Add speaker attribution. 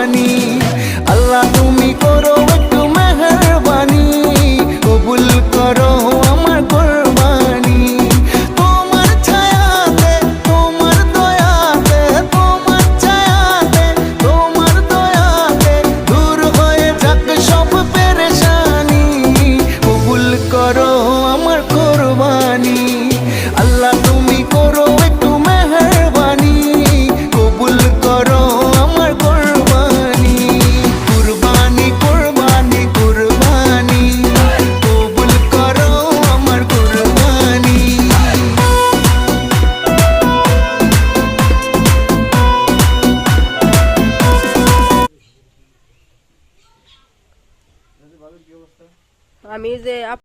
Speaker 1: কোরবানি। আল্লাহ তুমি করো একটু মেহেরবানি, কবুল করো আমার কোরবানি। তোমার ছায়াতে, তোমার দয়াতে, তোমার ছায়াতে, তোমার দয়াতে দূর হয়ে যাক সব পেরেশানি, কবুল করো আমার কোরবানি। আল্লাহ তুমি করো একটু মেহেরবানি, কবুল করো আমার কোরবানি। কুরবানি কুরবানি কুরবানি, কবুল করো আমার কোরবানি।
Speaker 2: আমি যে